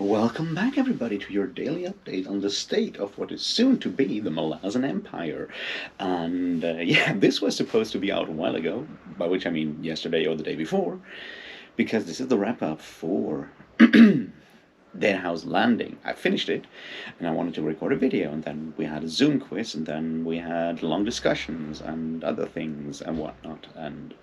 Welcome back, everybody, to your daily update on the state of what is soon to be the Malazan Empire. And yeah, this was supposed to be out a while ago, by which I mean yesterday or the day before, because this is the wrap up for Deadhouse Landing. I finished it, and I wanted to record a video, and then we had a Zoom quiz, and then we had long discussions and other things and whatnot. And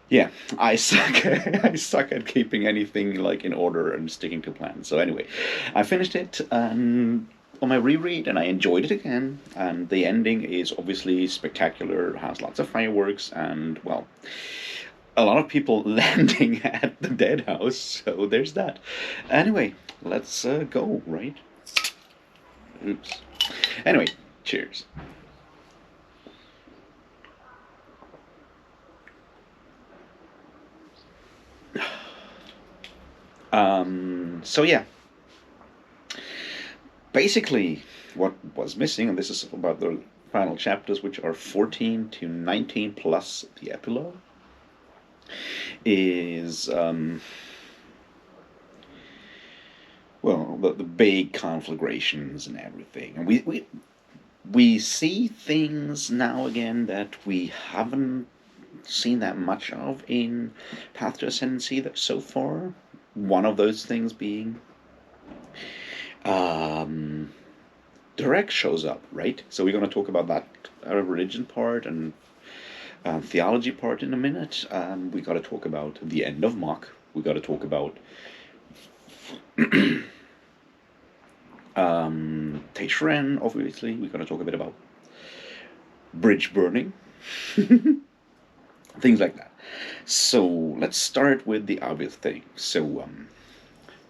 yeah, I suck. I suck at keeping anything like in order and sticking to plans. So anyway, I finished it on my reread, and I enjoyed it again. And the ending is obviously spectacular. Has lots of fireworks, and well, a lot of people landing at the dead house. So there's that. Anyway, let's go. Right? Oops. Anyway, cheers. So yeah, basically what was missing, and this is about the final chapters, which are 14 to 19 plus the epilogue, is well, the big conflagrations and everything, and we see things now again that we haven't seen that much of in Path to Ascendancy so far. One of those things being Direct shows up, right? So we're going to talk about that religion part and theology part in a minute. We got to talk about the end of Mach. We got to talk about Teishren, obviously. We're going to talk a bit about bridge burning. Things like that. So let's start with the obvious thing. So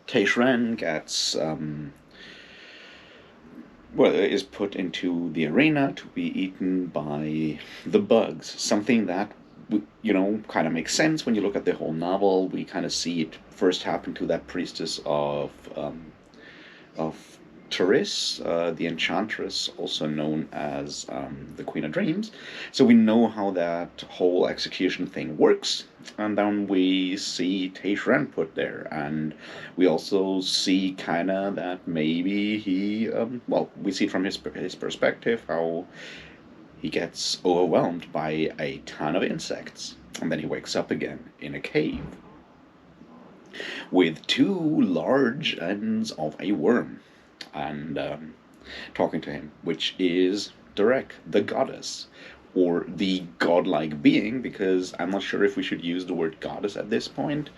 Teishren gets is put into the arena to be eaten by the bugs. Something that kind of makes sense when you look at the whole novel. We kind of see it first happen to that priestess of Therese, the Enchantress, also known as the Queen of Dreams. So we know how that whole execution thing works, and then we see Teishren put there, and we also see kind of that maybe he, we see from his perspective how he gets overwhelmed by a ton of insects, and then he wakes up again in a cave with two large ends of a worm and talking to him, which is Derek, the goddess, or the godlike being, because I'm not sure if we should use the word goddess at this point,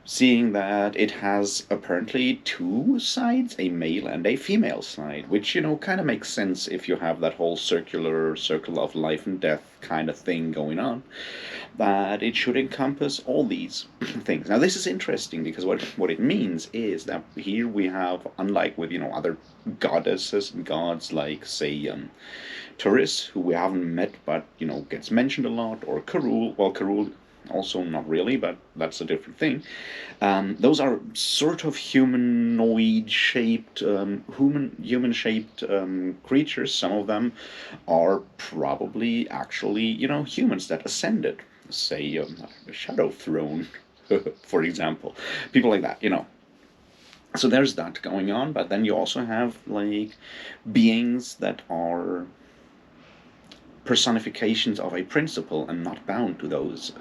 seeing that it has apparently two sides, a male and a female side, which, kind of makes sense if you have that whole circular circle of life and death kind of thing going on, that it should encompass all these things. Now, this is interesting because what it means is that here we have, unlike with, other goddesses and gods like, say, Therese, who we haven't met but, gets mentioned a lot, or Karul. Well, Karul also not really, but that's a different thing. Those are sort of humanoid-shaped, human-shaped creatures. Some of them are probably actually, humans that ascended. Say, the Shadow Throne, for example. People like that, So there's that going on, but then you also have, like, beings that are personifications of a principle and not bound to those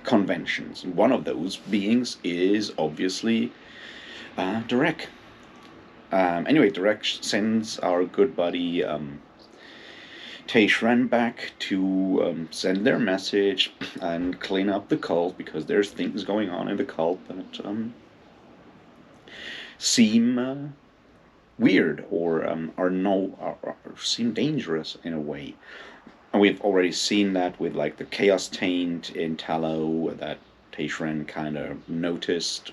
conventions. One of those beings is obviously Derek. Anyway, Derek sends our good buddy Teishren back to send their message and clean up the cult, because there's things going on in the cult that seem weird or seem dangerous in a way. And we've already seen that with like the Chaos Taint in Tallow that Teishren kind of notices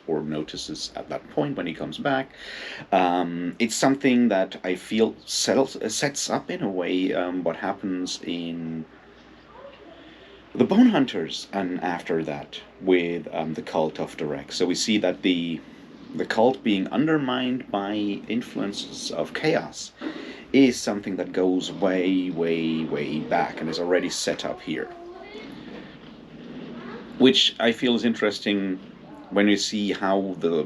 at that point when he comes back. It's something that I feel sets up in a way what happens in the Bone Hunters, and after that with the cult of Direct. So we see that the cult being undermined by influences of chaos is something that goes way, way, way back and is already set up here. Which I feel is interesting when you see how the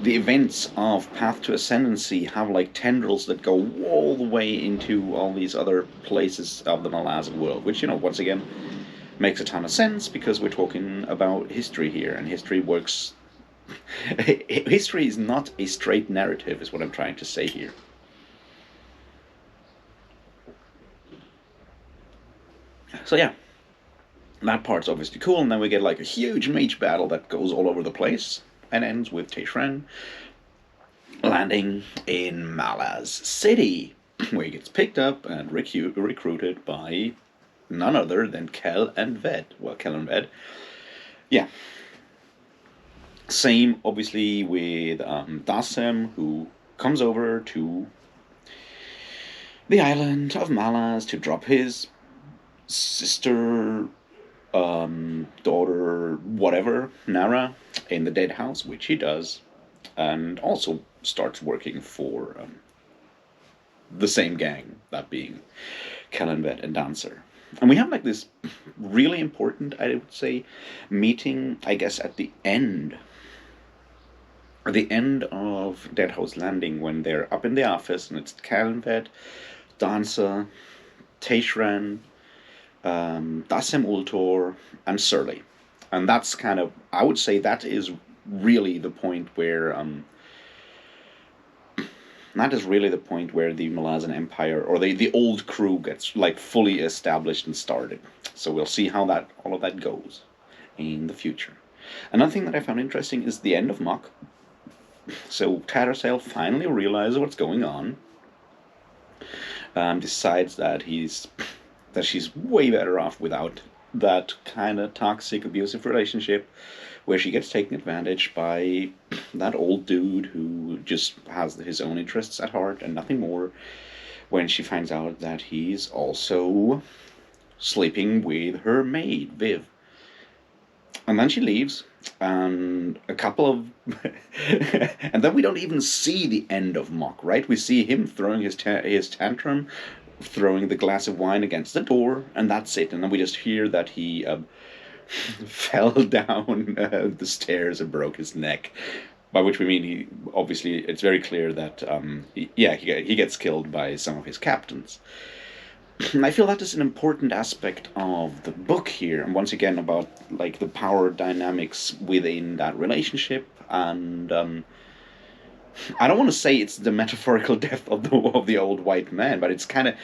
the events of Path to Ascendancy have like tendrils that go all the way into all these other places of the Malazan world, which, once again, makes a ton of sense because we're talking about history here, and history works. History is not a straight narrative, is what I'm trying to say here. So yeah, that part's obviously cool, and then we get like a huge mage battle that goes all over the place and ends with Teishran landing in Malaz City, where he gets picked up and recruited by none other than Kel and Ved. Well, Kel and Ved. Yeah. Same, obviously, with Dasem, who comes over to the island of Malaz to drop his sister, daughter, whatever, Nara, in the Deadhouse, which he does, and also starts working for the same gang, that being Kellenvet and Dancer. And we have like this really important, I would say, meeting, I guess, at the end of Deadhouse Landing, when they're up in the office and it's Kellenvet, Dancer, Teishran, Dasem Ultor, and Surly. And that's kind of, I would say that is really the point where the Malazan Empire, or the old crew, gets like fully established and started. So we'll see how all of that goes in the future. Another thing that I found interesting is the end of Mok. So Tattersail finally realizes what's going on. Decides that she's way better off without that kind of toxic, abusive relationship where she gets taken advantage by that old dude who just has his own interests at heart and nothing more, when she finds out that he's also sleeping with her maid, Viv. And then she leaves, and a couple of... and then we don't even see the end of Mok, right? We see him throwing his tantrum, throwing the glass of wine against the door, and that's it. And then we just hear that he fell down the stairs and broke his neck. By which we mean it's very clear that he gets killed by some of his captains. And I feel that is an important aspect of the book here, and once again about like the power dynamics within that relationship. And I don't want to say it's the metaphorical death of the old white man, but it's kind of...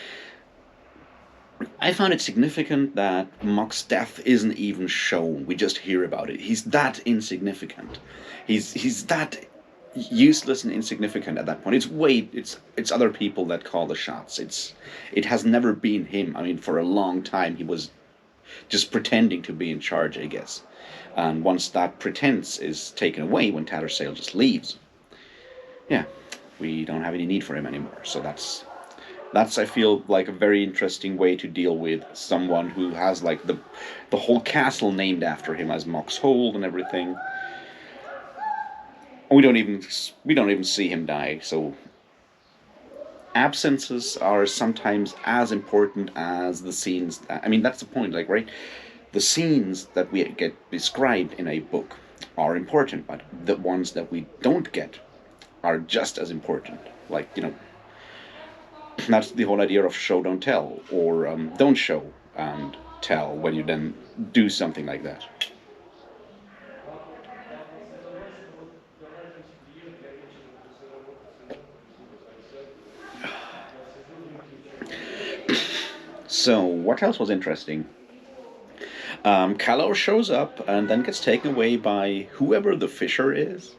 I found it significant that Mok's death isn't even shown. We just hear about it. He's that insignificant. He's that useless and insignificant at that point. It's other people that call the shots. It has never been him. I mean, for a long time he was just pretending to be in charge, I guess. And once that pretense is taken away, when Tattersail just leaves, yeah, we don't have any need for him anymore. So that's I feel like a very interesting way to deal with someone who has like the whole castle named after him as Mok's Hold and everything. We don't even see him die. So absences are sometimes as important as the scenes. I mean, that's the point, like, right? The scenes that we get described in a book are important, but the ones that we don't get are just as important. Like, that's the whole idea of show, don't tell, or don't show and tell when you then do something like that. So, what else was interesting? Kalor shows up and then gets taken away by whoever the Fisher is.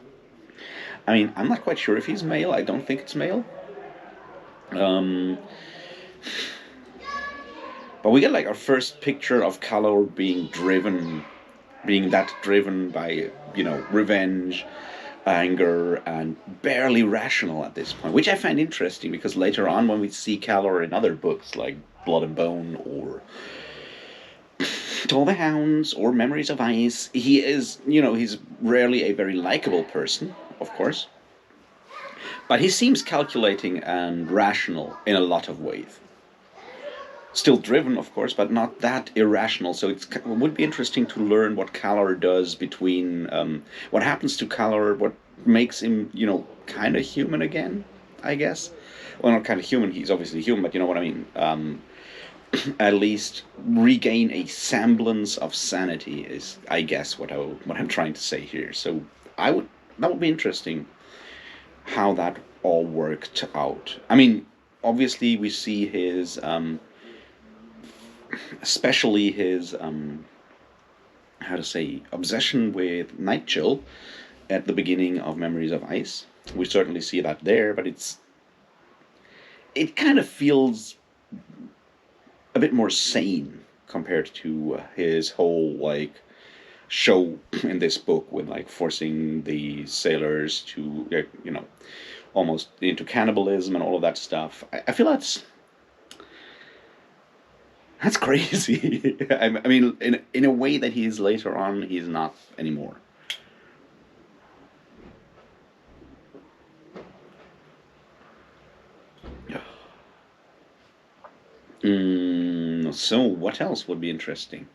I mean, I'm not quite sure if he's male. I don't think it's male. But we get like our first picture of Kalor being driven by, revenge, anger, and barely rational at this point, which I find interesting because later on when we see Kalor in other books like Blood and Bone or To the Hounds or Memories of Ice, he is, he's rarely a very likable person, of course. But he seems calculating and rational in a lot of ways. Still driven, of course, but not that irrational. So it would be interesting to learn what Calor does between what happens to Calor, what makes him, kind of human again, I guess. Well, not kind of human. He's obviously human, but you know what I mean. At least regain a semblance of sanity is, I guess, what I'm trying to say here. So I would that would be interesting how that all worked out. I mean, obviously we see his especially his how to say obsession with Nightchill at the beginning of Memories of Ice. We certainly see that there, but it kind of feels a bit more sane compared to his whole like show in this book with like forcing the sailors to almost into cannibalism and all of that stuff. I feel that's crazy. I mean, in a way that he is later on, he's not anymore. So what else would be interesting?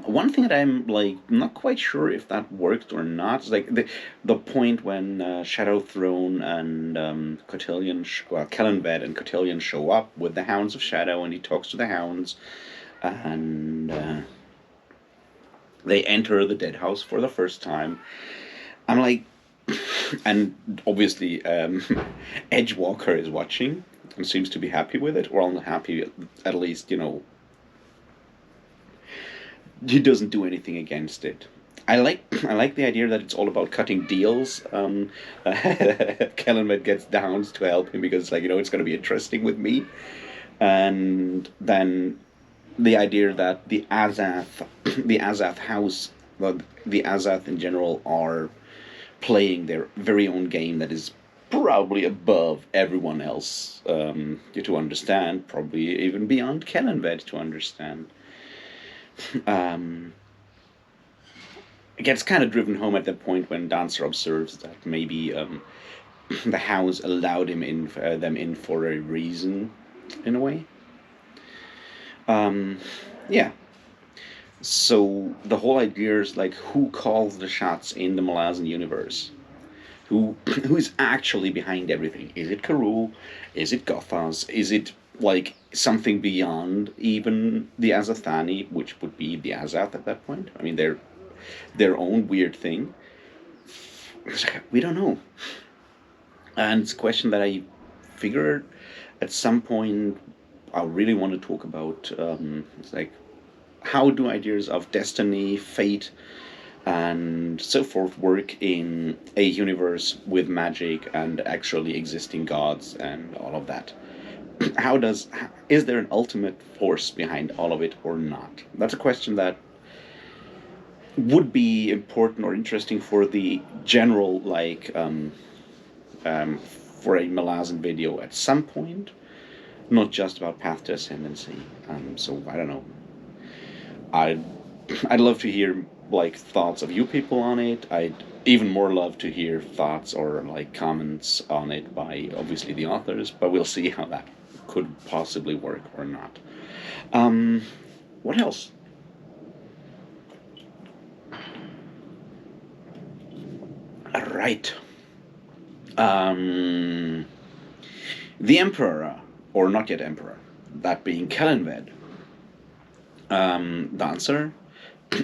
One thing that I'm like not quite sure if that worked or not is like the point when Shadow Throne and Kellanved and Cotillion show up with the Hounds of Shadow, and he talks to the Hounds, and they enter the Deadhouse for the first time. I'm like, and obviously Edgewalker is watching and seems to be happy with it, or unhappy at least, he doesn't do anything against it. I like the idea that it's all about cutting deals. Kellenmed gets Downs to help him because like it's going to be interesting with me, and then the idea that the Azath house, well, the Azath in general are playing their very own game that is probably above everyone else to understand, probably even beyond Kellenved to understand. Um, it gets kind of driven home at the point when Dancer observes that maybe the house allowed them in for a reason, in a way. Yeah. So the whole idea is like who calls the shots in the Malazan universe? Who is actually behind everything? Is it Karul? Is it Gothas? Is it like something beyond even the Azathani, which would be the Azath at that point? I mean, they're their own weird thing. We don't know, and it's a question that I figured at some point I really want to talk about. It's like how do ideas of destiny, fate, and so forth work in a universe with magic and actually existing gods and all of that. How does is there an ultimate force behind all of it or not? That's a question that would be important or interesting for the general um, for a Malazan video at some point, not just about Path to Ascendancy. So I don't know. I'd I'd love to hear like thoughts of you people on it. I'd even more love to hear thoughts or like comments on it by obviously the authors, but we'll see how that could possibly work or not. Um, what else? All right. Um, the Emperor, or not yet Emperor, that being Kellenved, dancer,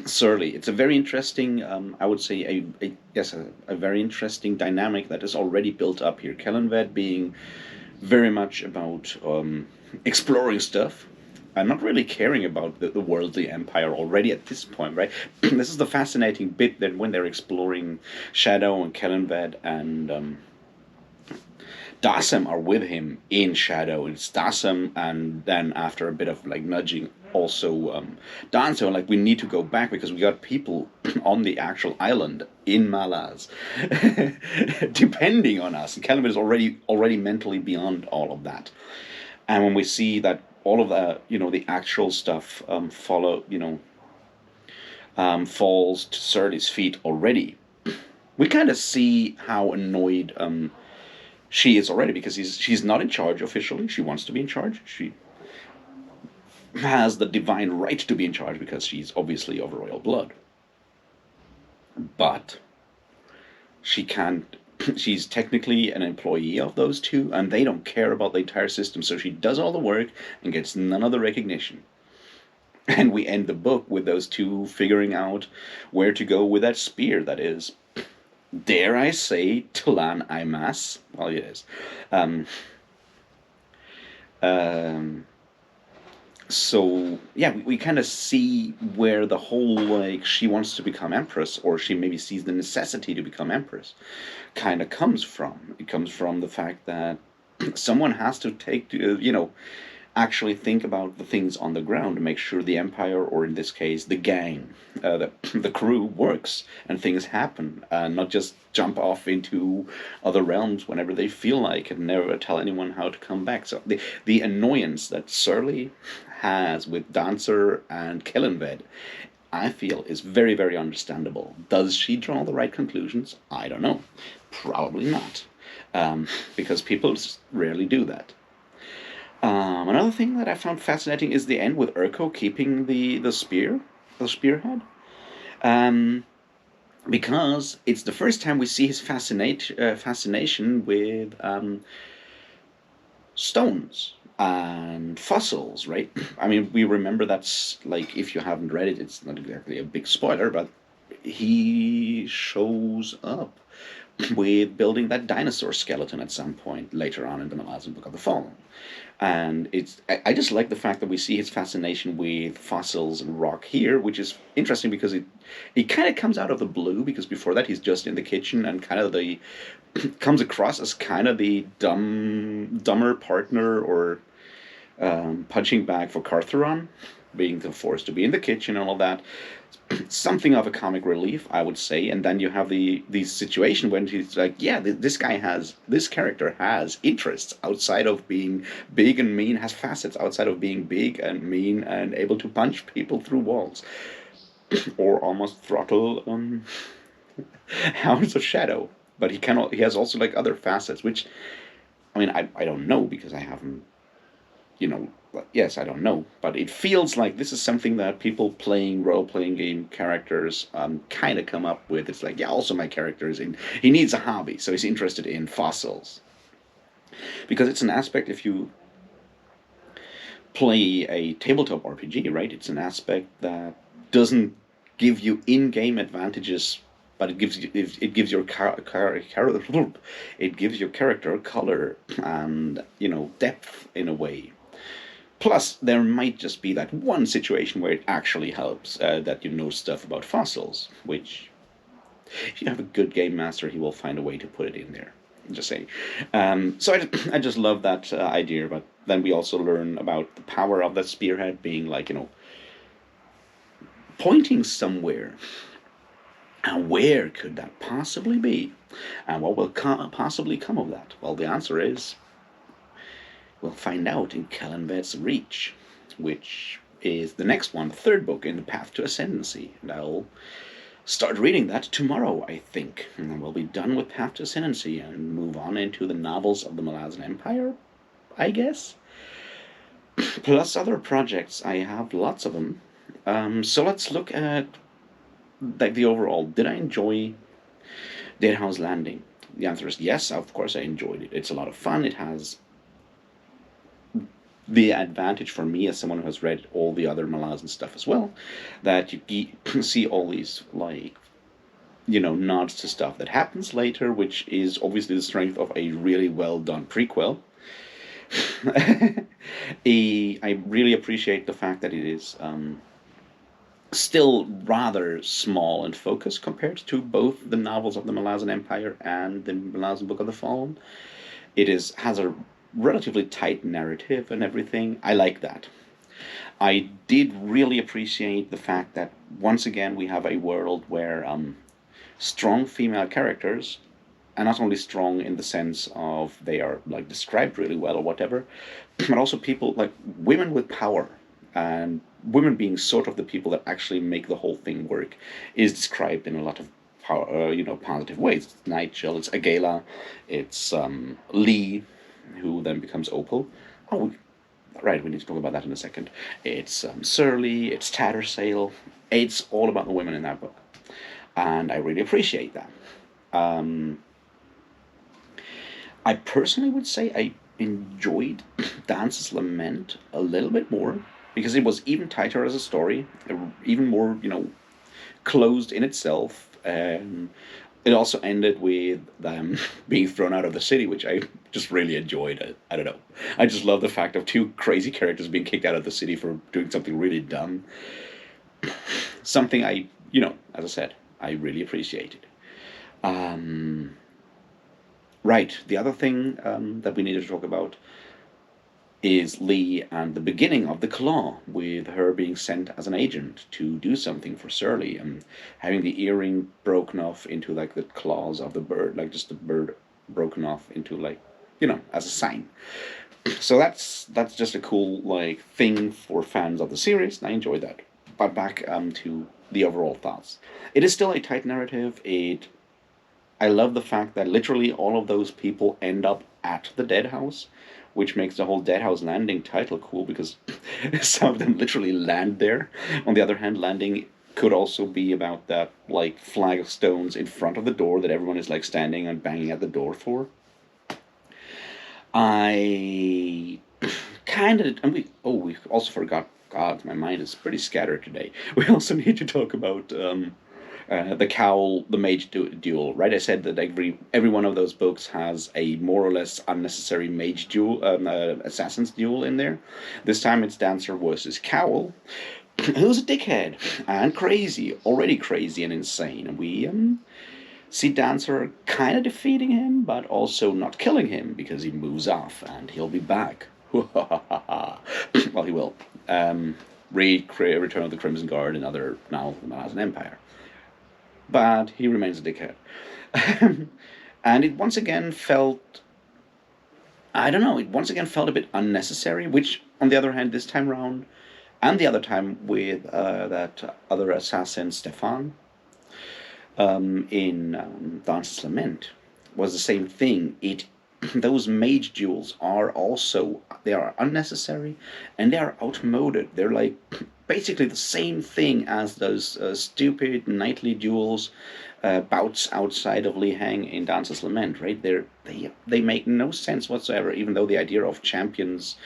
Surly. It's a very interesting, I would say, a very interesting dynamic that is already built up here. Kellenved being very much about exploring stuff and not really caring about the worldly empire already at this point, right? This is the fascinating bit that when they're exploring Shadow and Kellenved and Dasem are with him in Shadow. It's Dasem, and then after a bit of like nudging, also Danzo. Like we need to go back because we got people on the actual island in Malaz, depending on us. And Caliban is already mentally beyond all of that. And when we see that all of the the actual stuff falls to Surly's feet already, we kind of see how annoyed She is already, because she's not in charge officially. She wants to be in charge. She has the divine right to be in charge because she's obviously of royal blood. But she can't. She's technically an employee of those two, and they don't care about the entire system. So she does all the work and gets none of the recognition. And we end the book with those two figuring out where to go with that spear that is, dare I say, Tulan Imas. Well, it is. Um, um, so yeah, we kind of see where the whole, like, she wants to become empress, or she maybe sees the necessity to become empress, kind of comes from. It comes from the fact that someone has to take, actually think about the things on the ground to make sure the empire, or in this case, the gang, the crew works and things happen, and not just jump off into other realms whenever they feel like and never tell anyone how to come back. So the annoyance that Surly has with Dancer and Kellenved, I feel, is very, very understandable. Does she draw the right conclusions? I don't know. Probably not. Because people rarely do that. Another thing that I found fascinating is the end with Urko keeping the spearhead, um, because it's the first time we see his fascination with stones and fossils, right? I mean, we remember that's, like, if you haven't read it, it's not exactly a big spoiler, but he shows up with building that dinosaur skeleton at some point later on in the Malazan Book of the Fallen. And I just like the fact that we see his fascination with fossils and rock here, which is interesting because it kind of comes out of the blue, because before that he's just in the kitchen and kind of the comes across as kind of the dumber partner, or punching bag for Cartheron, being forced to be in the kitchen and all that. Something of a comic relief, I would say. And then you have the situation when he's like, yeah, this character has interests outside of being big and mean, has facets outside of being big and mean and able to punch people through walls, or almost throttle Hounds of Shadow. But he has also, like, other facets, which, I mean, I don't know because I haven't, yes, I don't know, but it feels like this is something that people playing role-playing game characters kind of come up with. It's like, yeah, also my character he needs a hobby, so he's interested in fossils. Because it's an aspect, if you play a tabletop RPG, right, it's an aspect that doesn't give you in-game advantages, but it gives your it gives your character color and, depth in a way. Plus, there might just be that one situation where it actually helps that you know stuff about fossils, which, if you have a good game master, he will find a way to put it in there. I'm just saying. So I just love that idea, but then we also learn about the power of that spearhead being, like, pointing somewhere. And where could that possibly be? And what will possibly come of that? Well, the answer is, we'll find out in Kellenved's Reach, which is the next one, the third book in the Path to Ascendancy. And I'll start reading that tomorrow, I think. And then we'll be done with Path to Ascendancy and move on into the novels of the Malazan Empire, I guess. Plus other projects. I have lots of them. So let's look at, like, the overall. Did I enjoy Deadhouse Landing? The answer is yes, of course I enjoyed it. It's a lot of fun. It has the advantage for me, as someone who has read all the other Malazan stuff as well, that you see all these, like, nods to stuff that happens later, which is obviously the strength of a really well done prequel. I really appreciate the fact that it is still rather small and focused compared to both the novels of the Malazan Empire and the Malazan Book of the Fallen. It has a relatively tight narrative and everything. I like that. I did really appreciate the fact that once again we have a world where strong female characters, and not only strong in the sense of they are, like, described really well or whatever, but also people, like, women with power, and women being sort of the people that actually make the whole thing work, is described in a lot of positive ways. It's Nigel, it's Agala, it's Lee, who then becomes Opal. Oh, right, we need to talk about that in a second. It's Surly, it's Tattersail. It's all about the women in that book, and I really appreciate that. Um, I personally would say I enjoyed Dance's Lament a little bit more because it was even tighter as a story, even more, closed in itself. It also ended with them being thrown out of the city, which I just really enjoyed. I don't know. I just love the fact of two crazy characters being kicked out of the city for doing something really dumb. Something as I said, I really appreciated. Um, right, the other thing that we needed to talk about is Lee and the beginning of the Claw, with her being sent as an agent to do something for Surly and having the earring broken off into like the claws of the bird, like just the bird broken off into like, as a sign. So that's just a cool like thing for fans of the series, and I enjoyed that. But back to the overall thoughts. It is still a tight narrative. I love the fact that literally all of those people end up at the Deadhouse, which makes the whole Deadhouse Landing title cool because some of them literally land there. On the other hand, landing could also be about that like flag of stones in front of the door that everyone is like standing and banging at the door for. I kind of, and we also forgot. God, my mind is pretty scattered today. We also need to talk about the Cowl, the Mage duel, right? I said that every one of those books has a more or less unnecessary Mage duel, Assassin's duel in there. This time it's Dancer versus Cowl, who's a dickhead and crazy, already crazy and insane. And we see Dancer kind of defeating him, but also not killing him because he moves off and he'll be back. Well, he will. Return of the Crimson Guard and other now as an empire. But he remains a dickhead. And it once again felt, I don't know, it once again felt a bit unnecessary, which, on the other hand, this time round, and the other time with that other assassin, Stefan, in Dance's Lament, was the same thing. Those mage duels they are unnecessary and they are outmoded. They're like basically the same thing as those stupid nightly duels, bouts outside of Lihang in Dance's Lament, right? They make no sense whatsoever, even though the idea of champions,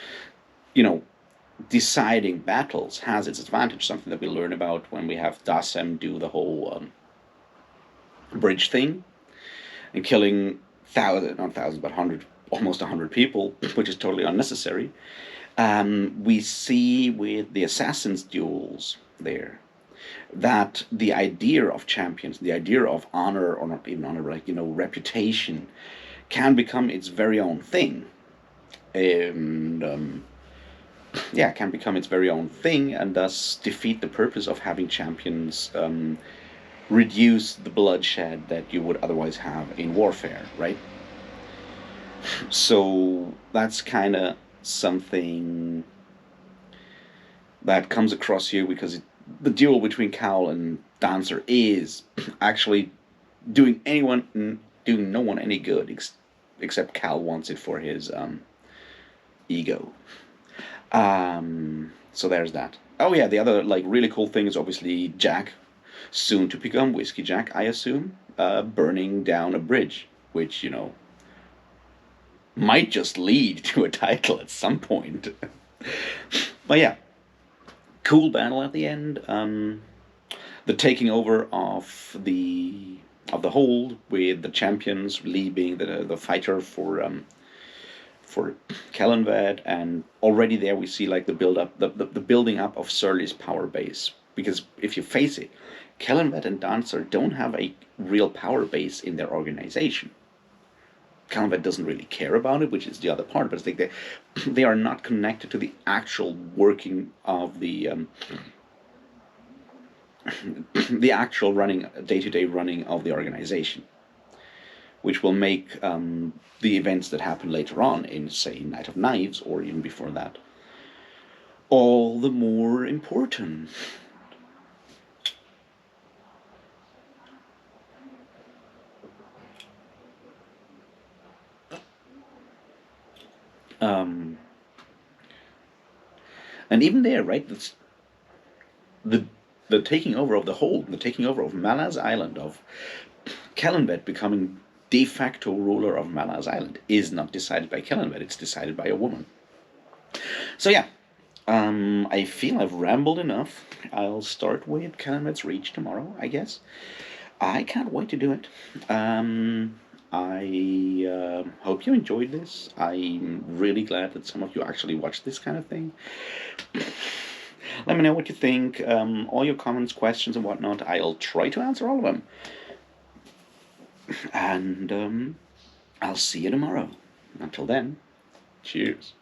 deciding battles has its advantage, something that we learn about when we have Dasem do the whole bridge thing and killing not thousands, but almost 100 people, which is totally unnecessary. We see with the assassins duels there that the idea of champions, the idea of honor, or not even honor, like reputation, can become its very own thing, and can become its very own thing, and thus defeat the purpose of having champions. Reduce the bloodshed that you would otherwise have in warfare, right? So that's kind of something that comes across here because the duel between Cowl and Dancer is actually doing no one any good except Cowl wants it for his ego. So there's that. Oh yeah, the other like really cool thing is obviously Jack, soon to become Whiskey Jack, I assume, burning down a bridge, which, might just lead to a title at some point. But yeah, cool battle at the end. The taking over of the hold with the champions, Lee being the fighter for Kellenvad, and already there we see like the building up of Surly's power base. Because if you face it, Kellenvad and Dancer don't have a real power base in their organization. Kellenvad doesn't really care about it, which is the other part, but it's like they are not connected to the actual working of the actual day-to-day running of the organization, which will make the events that happen later on in, say, Night of Knives, or even before that, all the more important. Um, and even there, right? The the taking over of the taking over of Malaz Island, of Kellanbet becoming de facto ruler of Malaz Island, is not decided by Kellanbet. It's decided by a woman. So yeah, I feel I've rambled enough. I'll start with Kellanbet's Reach tomorrow, I guess. I can't wait to do it. I hope you enjoyed this. I'm really glad that some of you actually watched this kind of thing. Let me know what you think. All your comments, questions, and whatnot. I'll try to answer all of them. And I'll see you tomorrow. Until then, cheers.